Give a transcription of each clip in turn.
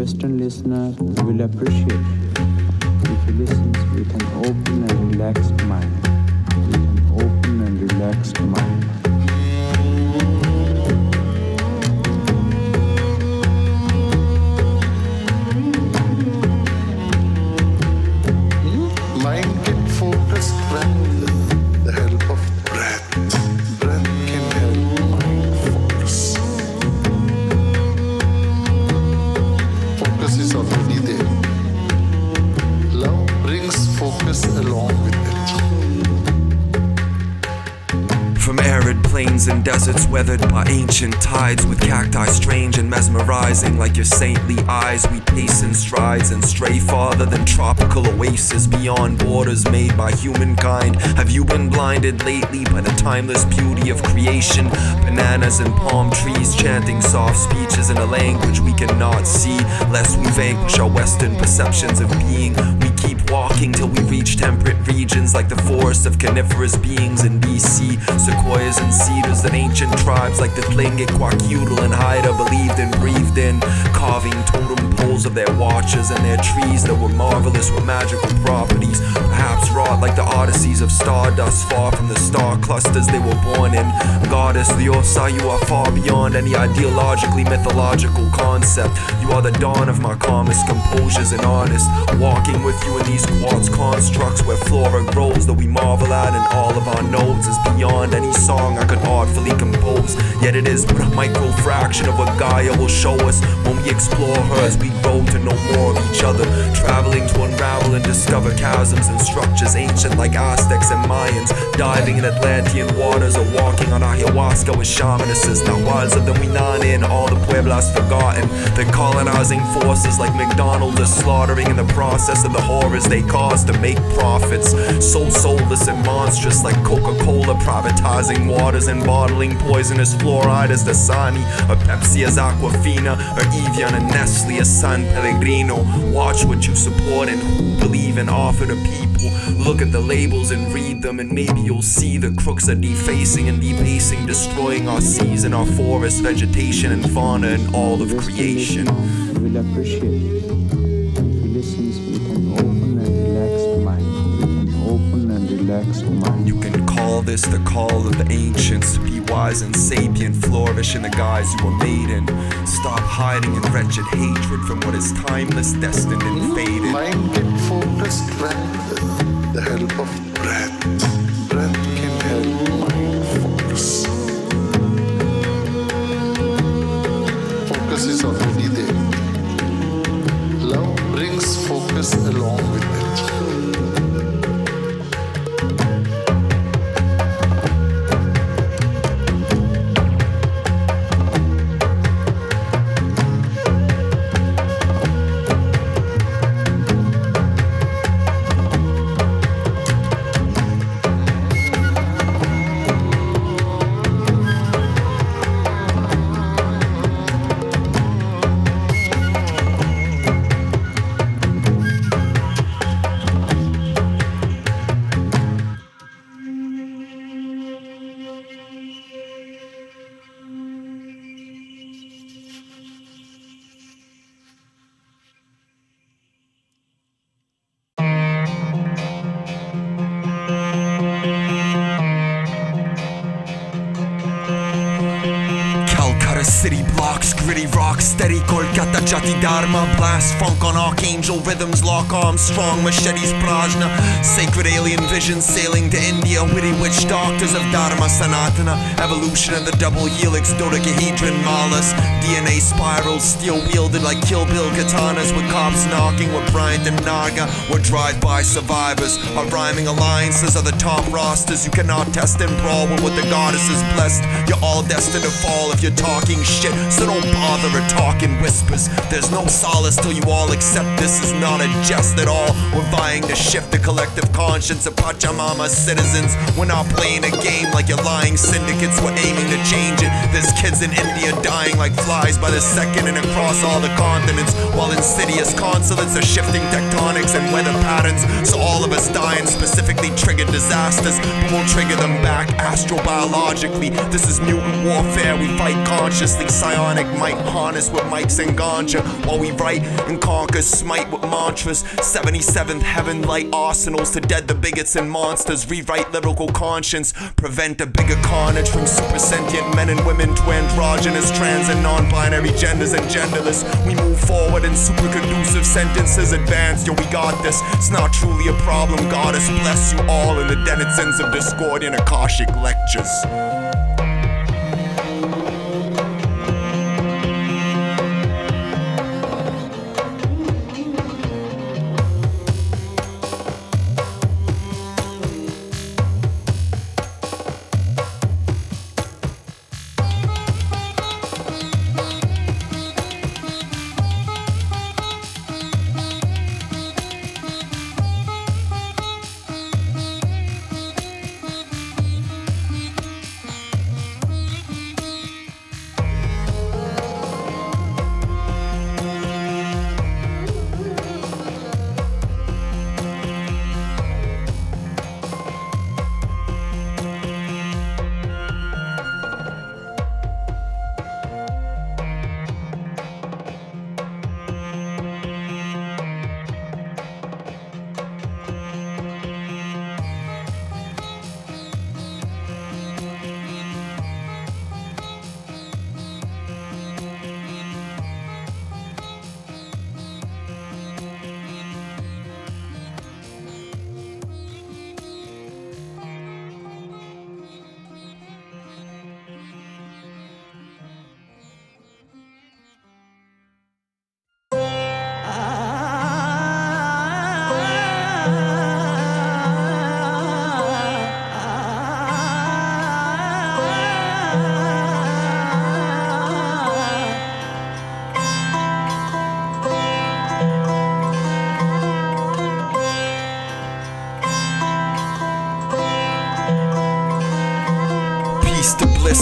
Western listener will appreciate if he listens with an open and relaxed mind. With an open and relaxed mind. Mind get focused with the help of breath. Breath can help mind focus. Focus is already there. Love brings focus along with it. From arid plains and deserts weathered by ancient tides, with cacti strange and mesmerizing like your saintly eyes, we pace in strides and stray farther than tropical oases beyond borders made by humankind. Have you been blinded lately by the timeless beauty of creation? Bananas and palm trees chanting soft speeches in a language we cannot see, lest we vanquish our western perceptions of being. We keep walking till we reach temperate regions like the forests of coniferous beings in BC. Sequoias and cedars that ancient tribes like the Tlingit, Kwakiutl and Haida believed and breathed in, carving totem poles of their watchers and their trees that were marvelous with magical properties, perhaps wrought like the odysseys of stardust far from the star clusters they were born in. Goddess Lyosa, you are far beyond any ideologically mythological concept. You are the dawn of my calmest composures and honest, walking with you in these quartz constructs where flora grows that we marvel at, and all of our nodes is beyond any song I could artfully compose. Yet it is but a micro fraction of what Gaia will show us when we explore her as we grow to know more of each other, traveling to unravel and discover chasms and structures ancient like Aztecs and Mayans, diving in Atlantean waters or walking on ayahuasca with shamanists, Nahuals of the Winane and all the Pueblas forgotten. The colonizing forces like McDonald's are slaughtering in the process of the horrors they cause to make profits, so soulless and monstrous like Coca-Cola privatizing waters and bottling poisonous fluoride as Dasani, or Pepsi as Aquafina, or Evian and Nestle as San Pellegrino. Watch what you support and who believe and offer to people. Look at the labels and read them, and maybe you'll see the crooks are defacing and debasing, destroying our seas and our forests, vegetation and fauna and all of creation. Will appreciate if he listens with an open and relaxed mind. With an open and relaxed mind. You can call this the call of the ancients. Be wise and sapient, flourish in the guise you were made in. Stop hiding in wretched hatred from what is timeless, destined and faded. Mind get focused with the help of breath. Breath can help mind focus. Focus is already there. Love brings focus along with it. City blocks, gritty rocks, steady Kolkata Jati Dharma. Blast funk on archangel rhythms, lock arms strong, machetes prajna. Sacred alien visions sailing to India, witty witch doctors of Dharma Sanatana. Evolution of the double helix, dodecahedron malas. DNA spirals, steel wielded like Kill Bill katanas, with cops knocking with Bryant and Naga. We're drive-by survivors, our rhyming alliances are the top rosters. You cannot test and brawl with what the goddess has blessed. You're all destined to fall if you're talking shit, so don't bother or talk in whispers. There's no solace till you all accept this is not a jest at all. We're vying to shift the collective conscience of Pachamama citizens. We're not playing a game like your lying syndicates, we're aiming to change it. There's kids in India dying like flies multiplies by the second and across all the continents, while insidious consulates are shifting tectonics and weather patterns. So all of us die in specifically triggered disasters, but we'll trigger them back astrobiologically. This is mutant warfare, we fight consciously. Psionic might harness with mics and ganja, while we write and conquer, smite with mantras. 77th heaven light arsenals to dead the bigots and monsters. Rewrite lyrical conscience, prevent a bigger carnage from super sentient men and women to androgynous, trans and non-binary genders and genderless. We move forward in super conducive sentences, advanced, yo, we got this. It's not truly a problem, goddess bless you all in the denizens of Discordian Akashic lectures.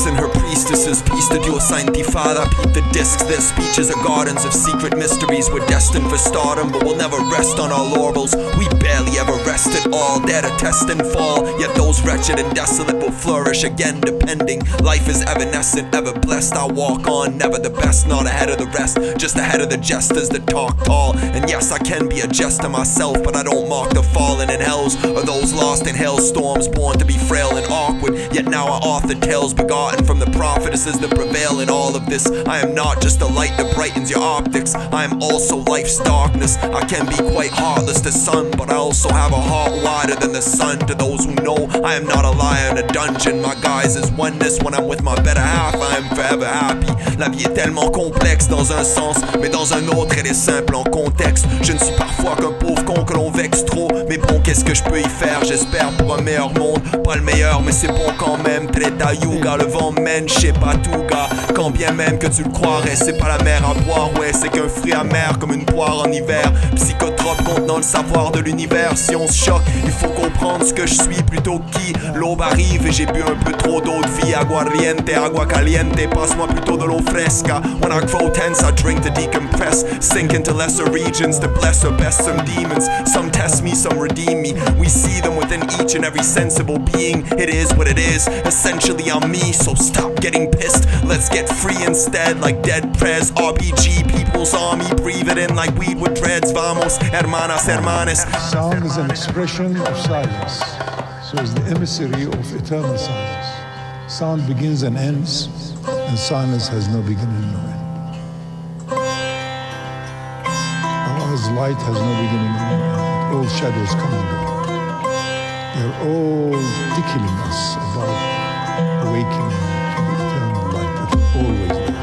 And her priestesses, peace to Dios sanctified. Peep the discs, their speeches are gardens of secret mysteries. We're destined for stardom, but we'll never rest on our laurels. We barely ever rest at all, dare to test and fall. Yet those wretched and desolate will flourish again, depending. Life is evanescent, ever blessed. I walk on, never the best, not ahead of the rest, just ahead of the jesters that talk tall. And yes, I can be a jester myself, but I don't mock the fallen in hells, or those lost in hailstorms, born to be frail and awkward. Yet now I author tales begotten from the prophetesses that prevail in all of this. I am not just a light that brightens your optics, I am also life's darkness. I can be quite heartless to sun, but I also have a heart wider than the sun. To those who know, I am not a liar in a dungeon. My guise is oneness. When I'm with my better half, I am forever happy. La vie est tellement complexe dans un sens, mais dans un autre elle est simple en contexte. Je ne suis parfois qu'un pauvre con que l'on vexe trop, mais bon, qu'est-ce que je peux y faire? J'espère pour un meilleur monde, pas le meilleur, mais c'est bon quand même. Treta Yuga, le vent mène, je sais pas tout gars. Quand bien même que tu le croirais, c'est pas la mer à boire, ouais, c'est qu'un fruit amer comme une poire en hiver. Psychotrope contenant le savoir de l'univers. Si on se choque, il faut comprendre ce que je suis plutôt que qui. L'aube arrive et j'ai bu un peu trop d'eau de vie. Aguardiente, agua caliente, passe-moi plutôt de l'eau fresca. When I grow tense, I drink to decompress. Sink into lesser regions to bless or best some demons. Some test me, some redeem me. We see them within each and every sensible being. It is what it is, essentially I'm me, so stop getting pissed. Let's get free instead, like dead prez. RPG, people's army, breathe it in like weed with dreads. Vamos, hermanas, hermanes. Sound is an expression of silence, so is the emissary of eternal silence. Sound begins and ends, and silence has no beginning, no end. Allah's light has no beginning, no end. All shadows come and go. They're all tickling us about awakening to the eternal light that is always there.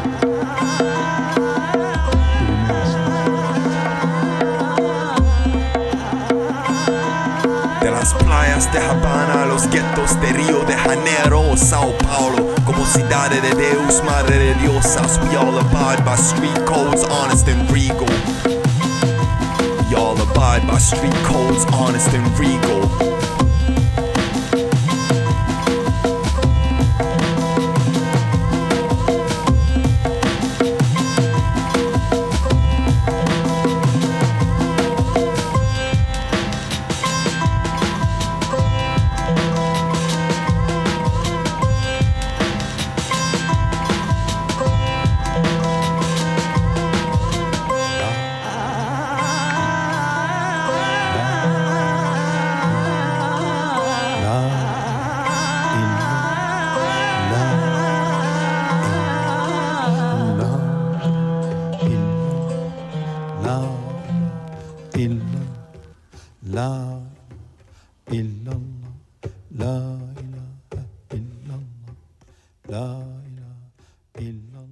De las playas de Habana a los guetos de Río de Janeiro o Sao Paulo, como cidade de Deus, madre de diosas, we all abide by street codes, honest and regal. We all abide by street codes, honest and regal. La ilaha illallah,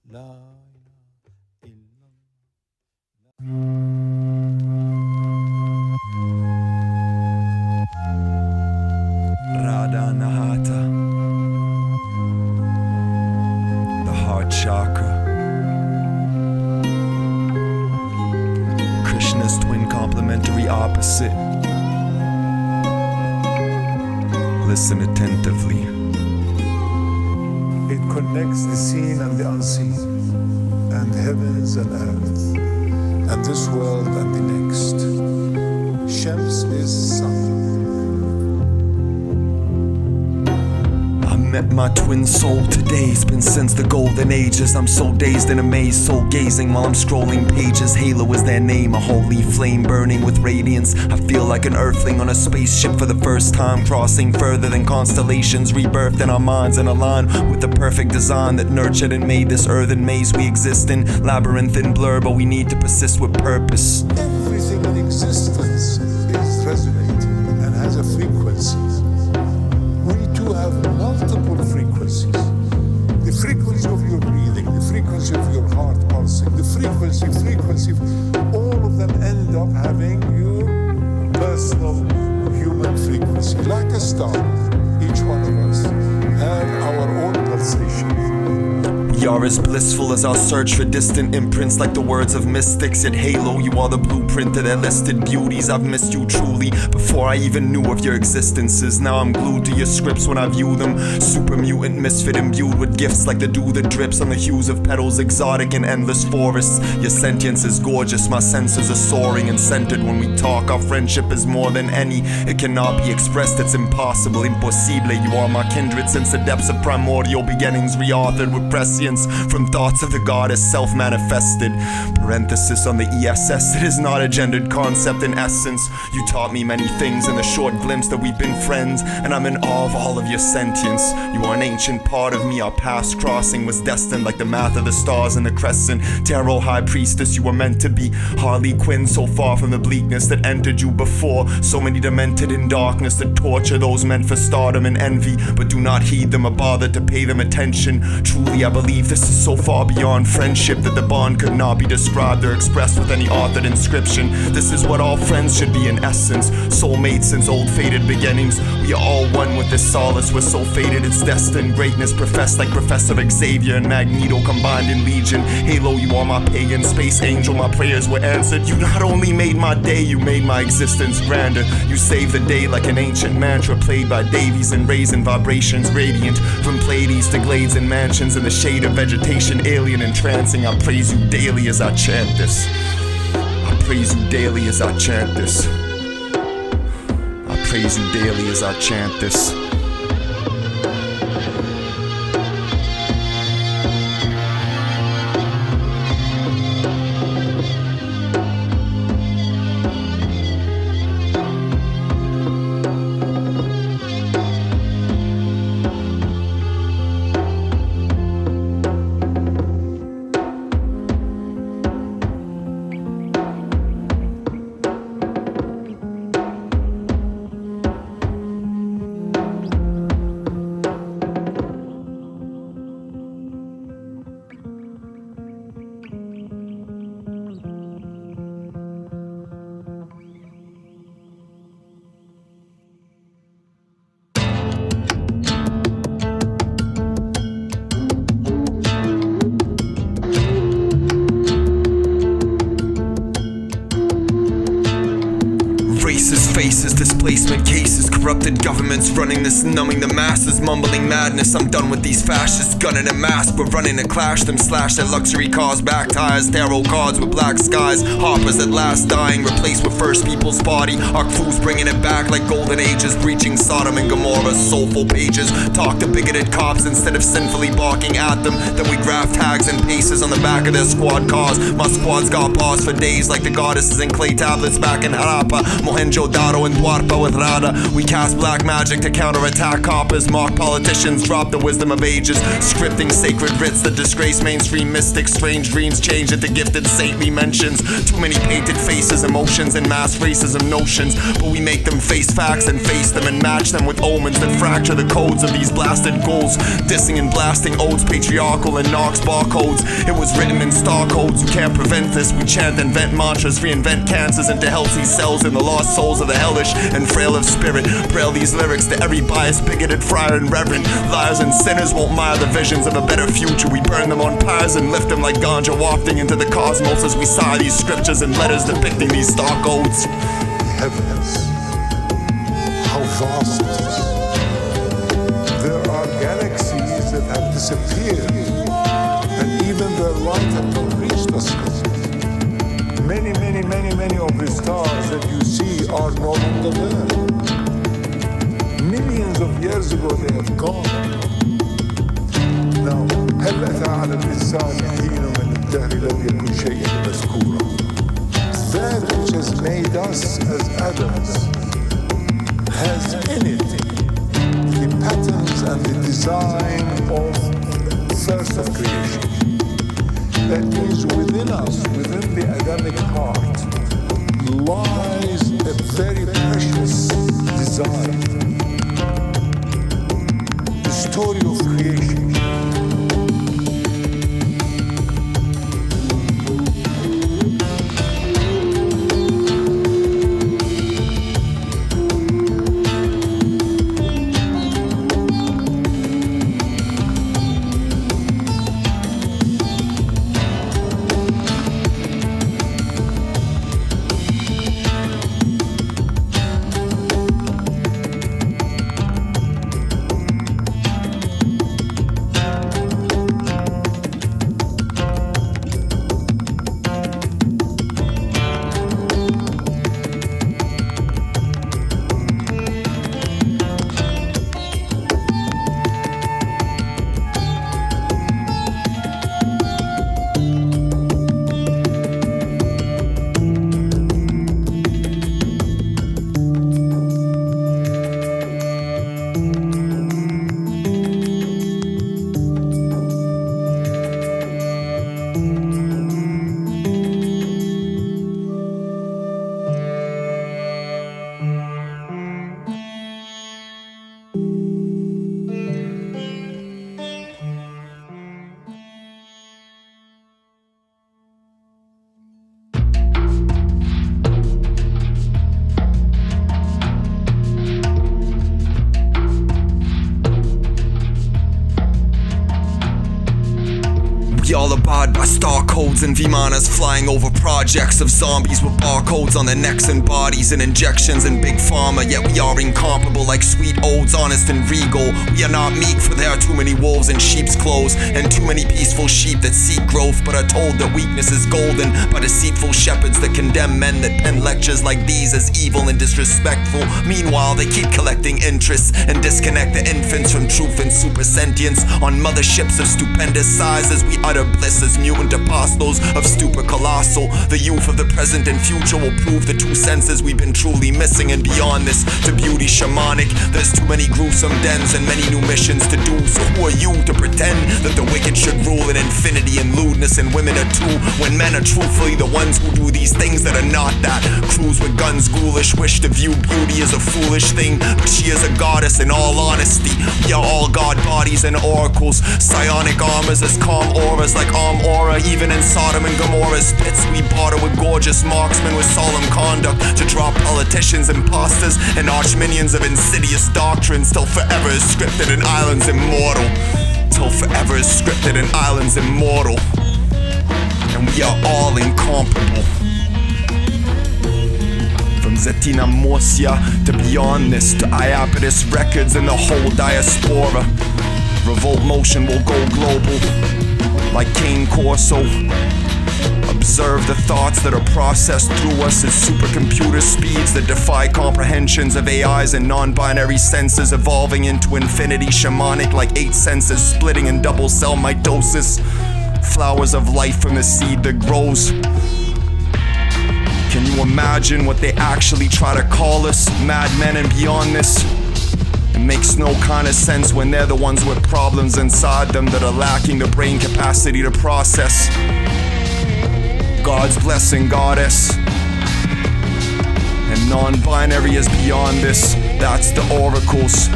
la ilaha illallah. Radha Anahata, the heart chakra, Krishna's twin complementary opposite. Listen attentively. It connects the seen and the unseen, and heavens and earth, and this world and the next. Shams is sun. Met my twin soul today. It's been since the golden ages. I'm so dazed and amazed, soul gazing while I'm scrolling pages. Halo is their name, a holy flame burning with radiance. I feel like an earthling on a spaceship for the first time, crossing further than constellations, rebirthed in our minds and aligned with the perfect design that nurtured and made this earthen maze we exist in. Labyrinth and blur, but we need to persist with purpose. Everything in existence is resonating and has a frequency. We too have multiple frequencies. The frequency of your breathing, the frequency of your heart pulsing, the frequency, all of them end up having your personal human frequency. Like a star, each one of us have our own pulsation. We are as blissful as our search for distant imprints, like the words of mystics. Yet Halo, you are the blueprint to their listed beauties. I've missed you truly before I even knew of your existences. Now I'm glued to your scripts when I view them. Super mutant misfit imbued with gifts like the dew that drips on the hues of petals, exotic in endless forests. Your sentience is gorgeous, my senses are soaring and centered when we talk. Our friendship is more than any, it cannot be expressed, it's impossible, impossible. You are my kindred since the depths of primordial beginnings, reauthored with prescience from thoughts of the goddess self-manifested. Parenthesis on the ESS, it is not a gendered concept in essence. You taught me many things in the short glimpse that we've been friends, and I'm in awe of all of your sentience. You are an ancient part of me, our past crossing was destined like the math of the stars and the crescent. Tarot high priestess, you were meant to be Harley Quinn, so far from the bleakness that entered you before. So many demented in darkness that torture those meant for stardom and envy, but do not heed them or bother to pay them attention. Truly I believe this is so far beyond friendship that the bond could not be described or expressed with any authored inscription. This is what all friends should be in essence, soulmates since old fated beginnings. We are all one with this solace, we're so fated it's destined. Greatness professed like Professor Xavier and Magneto combined in Legion. Halo, you are my pagan space angel, my prayers were answered. You not only made my day, you made my existence grander. You saved the day like an ancient mantra played by Davies and raisin vibrations radiant from Pleiades to glades and mansions in the shade of vegetation, alien entrancing. I praise you daily as I chant this. I praise you daily as I chant this. I praise you daily as I chant this. Faces, displacement cases, corrupted governments running this, numbing the masses, mumbling madness. I'm done with these fascists, gunning a mask. We're running to clash them, slash their luxury cars, back tires, tarot cards with black skies, hoppers at last dying, replaced with first people's party. Our crew's bringing it back like golden ages, breaching Sodom and Gomorrah's soulful pages. Talk to bigoted cops instead of sinfully barking at them. Then we graph tags and paces on the back of their squad cars. My squad's got pause for days like the goddesses in clay tablets back in Harappa, Mohenjo-Daro and Dwarpa with Rada. We cast black magic to counterattack coppers. Mock politicians drop the wisdom of ages, scripting sacred writs that disgrace mainstream mystics. Strange dreams change into gifted saintly mentions. Too many painted faces, emotions, and mass racism notions. But we make them face facts and face them and match them with omens that fracture the codes of these blasted goals. Dissing and blasting odes, patriarchal and Knox barcodes. It was written in star codes. You can't prevent this. We chant and vent mantras, reinvent cancers into healthy cells in the lost souls of the hellish and frail of spirit. Braille these lyrics to every biased, bigoted friar and reverend. Liars and sinners won't mire the visions of a better future. We burn them on pyres and lift them like ganja wafting into the cosmos as we sigh these scriptures and letters depicting these star codes. Heavens, how vast it is. There are galaxies that have disappeared, and even their light has not reached us yet. Many of the stars that you see are no longer there. Millions of years ago they have gone. Now, هل أتى على الإنسان حين من الدهر لم يكن شيئا مذكورا. That which has made us as Adams has in it the patterns and the design of first of creation. That means within us, within the Adamic heart, lies a very precious design. The story of creation. Y'all abide by star codes and Vimanas flying over projects of zombies with barcodes on their necks and bodies and injections and big pharma. Yet we are incomparable like sweet oats, honest and regal. We are not meek, for there are too many wolves in sheep's clothes and too many peaceful sheep that seek growth but are told that weakness is golden by deceitful shepherds that condemn men that pen lectures like these as evil and disrespectful. Meanwhile they keep collecting interests and disconnect the infants from truth and supersentience on motherships of stupendous size as we utter bliss as mutant apostles of stupor colossal. The youth of the present and future will prove the two senses we've been truly missing, and beyond this to beauty shamanic. There's too many gruesome dens and many new missions to do. So who are you to pretend that the wicked should rule in infinity and lewdness and women are too, when men are truthfully the ones who do these things that are not that. Crews with guns ghoulish wish to view beauty as a foolish thing, but she is a goddess in all honesty. We are all god bodies and oracles, psionic armors as calm auras like aura. Even in Sodom and Gomorrah's pits we barter with gorgeous marksmen with solemn conduct to drop politicians, imposters, and arch-minions of insidious doctrines till forever is scripted and islands immortal. Till forever is scripted and islands immortal. And we are all incomparable. From Zetina Morsia to beyond this to Iapetus Records and the whole diaspora. Revolt motion will go global like Cane Corso. Observe the thoughts that are processed through us at supercomputer speeds that defy comprehensions of AIs and non-binary senses, evolving into infinity shamanic like 8 senses splitting in double cell mitosis. Flowers of life from the seed that grows. Can you imagine what they actually try to call us? Madmen and beyond this. It makes no kind of sense when they're the ones with problems inside them that are lacking the brain capacity to process. God's blessing, goddess. And non-binary is beyond this. That's the oracles.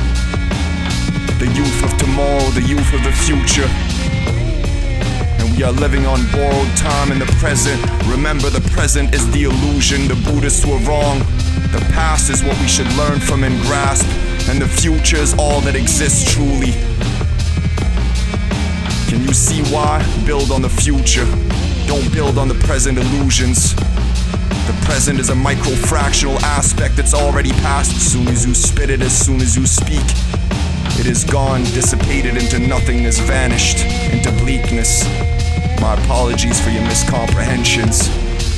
The youth of tomorrow, the youth of the future. And we are living on borrowed time in the present. Remember, the present is the illusion. The Buddhists were wrong. The past is what we should learn from and grasp. And the future is all that exists truly. Can you see why? Build on the future. Don't build on the present illusions. The present is a micro-fractional aspect that's already past. As soon as you spit it, as soon as you speak, it is gone, dissipated into nothingness, vanished into bleakness. My apologies for your miscomprehensions.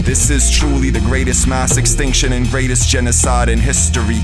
This is truly the greatest mass extinction and greatest genocide in history.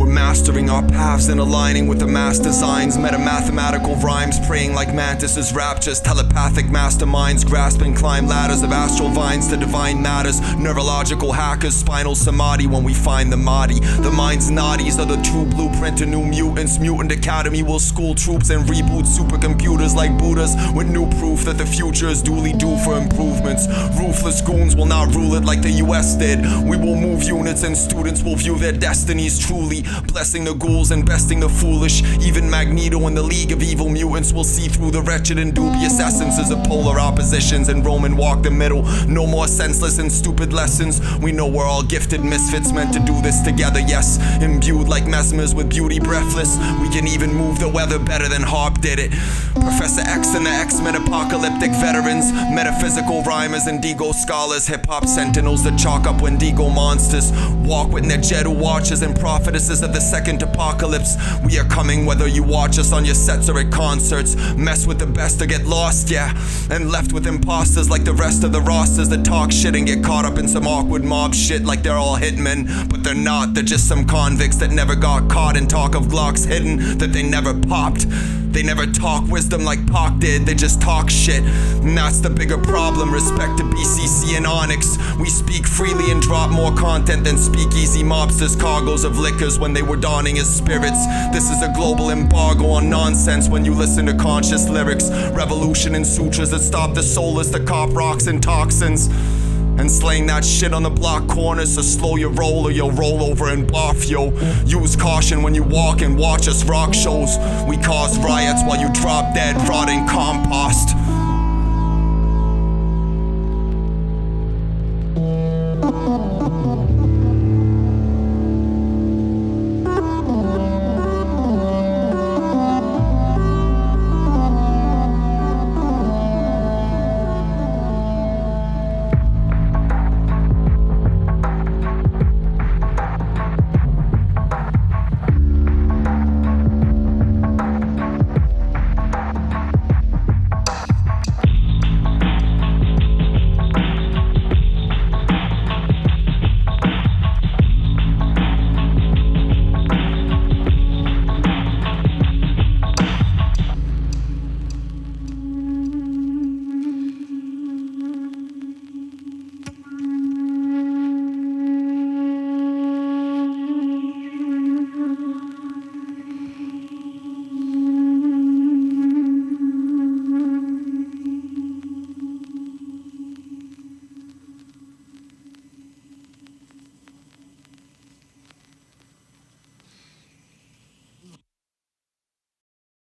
Mastering our paths and aligning with the mass designs. Meta-mathematical rhymes praying like Mantis' raptures. Telepathic masterminds grasp and climb ladders of astral vines to divine matters. Neurological hackers, spinal samadhi when we find the Mahdi. The mind's nadis are the true blueprint to new mutants. Mutant Academy will school troops and reboot supercomputers like Buddhas with new proof that the future is duly due for improvements. Ruthless goons will not rule it like the US did. We will move units and students will view their destinies truly. Blessing the ghouls and besting the foolish. Even Magneto and the League of Evil Mutants will see through the wretched and dubious essences of polar oppositions and Roman walk the middle. No more senseless and stupid lessons. We know we're all gifted misfits meant to do this together, yes. Imbued like mesmers with beauty breathless. We can even move the weather better than Harp did it. Professor X and the X-Men apocalyptic veterans. Metaphysical rhymers and Digo scholars. Hip-hop sentinels that chalk up Wendigo monsters. Walk with Negedu watchers and prophetesses of the second apocalypse. We are coming whether you watch us on your sets or at concerts. Mess with the best or get lost, yeah. And left with imposters like the rest of the rosters that talk shit and get caught up in some awkward mob shit like they're all hitmen. But they're not, they're just some convicts that never got caught and talk of Glocks hidden that they never popped. They never talk wisdom like Pac did, they just talk shit. And that's the bigger problem, respect to BCC and Onyx. We speak freely and drop more content than speakeasy mobsters' cargoes of liquors when they were donning as spirits. This is a global embargo on nonsense when you listen to conscious lyrics. Revolution and sutras that stop the soulless, the cop rocks and toxins. And slaying that shit on the block corners, so slow your roll or you'll roll over and barf, yo. Use caution when you walk and watch us rock shows. We cause riots while you drop dead, rotting compost.